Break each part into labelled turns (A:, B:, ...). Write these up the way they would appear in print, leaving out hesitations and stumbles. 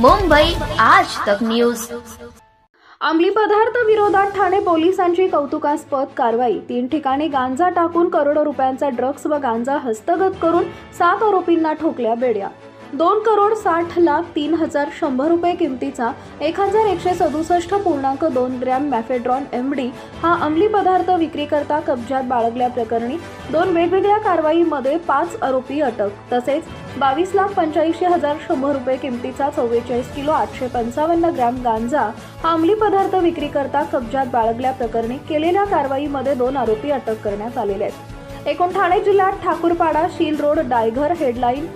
A: मुंबई आज तक न्यूज।
B: अंमली पदार्थ विरोधात ठाणे पोलिसांची कौतुकास्पद कारवाई। 3 ठिकाणी गांजा टाकून करोडो रुपयांचा ड्रग्स व गांजा हस्तगत करून 7 आरोपींना ठोकल्या बेड्या। 2,60,03,100 रुपये किमतीचा 1167.2 ग्रॅम मॅफेड्रॉन MD हा अंमली पदार्थ विक्रीकरता कब्जात बाळगल्याप्रकरणी 2 वेगवेगळ्या कारवाईमध्ये 5 आरोपी अटक। तसेच 22,85,100 रुपये किमतीचा 44 किलो 855 ग्रॅम गांजा हा अंमली पदार्थ विक्रीकरता कब्जात बाळगल्याप्रकरणी केलेल्या कारवाईमध्ये 2 आरोपी अटक करण्यात आलेले आहेत। एकूण ठाणे जिल्ह्यात ठाकूरपाडा, शील रोड, डायघर, हेडलाईन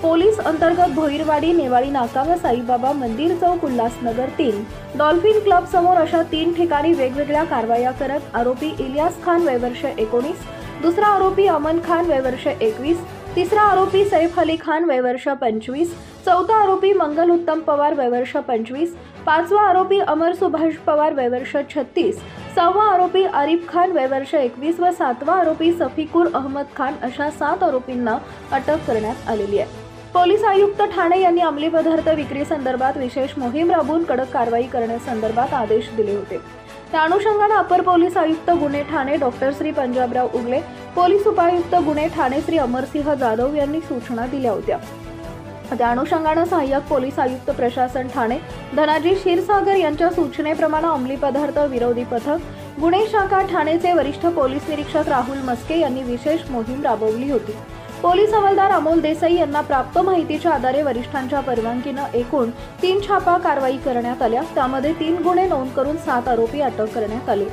B: पोलीस अंतर्गत भोईरवाडी, नेवाळी नाका व साईबाबा मंदिर चौक, उल्हासनगर 3, डॉल्फिन क्लब समोर अशा 3 ठिकाणी वेगवेगळ्या कारवाया करत आरोपी इलियास खान वय वर्ष 19, दुसरा आरोपी अमन खान वय वर्ष 21, तिसरा आरोपी सैफ अली खान वय वर्ष 25, चौथा आरोपी मंगल उत्तम पवार वय वर्ष 25, पाचवा आरोपी अमर सुभाष पवार वय वर्ष 36, सहावा आरोपी आरिफ खान वय वर्ष 21 व सातवा आरोपी सफिकुर अहमद खान अशा 7 आरोपींना अटक करण्यात आलेली आहे। पोलीस आयुक्त ठाणे यांनी अंमली पदार्थ विक्री संदर्भात विशेष मोहीम राबवून कडक कारवाई करण्यासंदर्भात आदेश दिले होते। त्या अनुषंगाने अपर पोलीस आयुक्त गुन्हे ठाणे डॉक्टर श्री पंजाबराव उगले, पोलीस उपायुक्त गुन्हे ठाणे श्री अमरसिंह जाधव यांनी सूचना दिल्या होत्या। त्या अनुषंगाने सहाय्यक पोलीस आयुक्त प्रशासन ठाणे धनाजी क्षीरसागर यांच्या सूचनेप्रमाणे अंमली पदार्थ विरोधी पथक गुन्हे शाखा ठाणेचे वरिष्ठ पोलीस निरीक्षक राहुल मस्के यांनी विशेष मोहीम राबवली होती। पोलीस हवालदार अमोल देसाई यांना प्राप्त माहितीच्या आधारे वरिष्ठांच्या परवानगीने एकूण 3 छापा कारवाई करण्यात आल्या। त्यामध्ये 3 गुन्हे नोंद करून 7 आरोपी अटक करण्यात आले।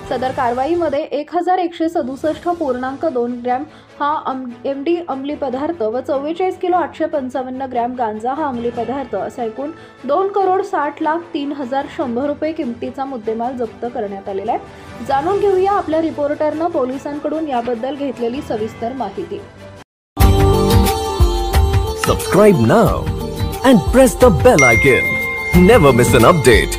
B: सदर कारवाईमध्ये 1167.2 ग्रॅम हा MD अंमली पदार्थ व 44 किलो 855 ग्रॅम गांजा हा अंमली पदार्थ असा एकूण 2,60,03,100 रुपये किमतीचा मुद्देमाल जप्त करण्यात आलेला आहे। जाणून घेऊया आपल्या रिपोर्टरनं पोलिसांकडून याबद्दल घेतलेली सविस्तर माहिती।
C: Subscribe now and press the bell icon. Never miss an update.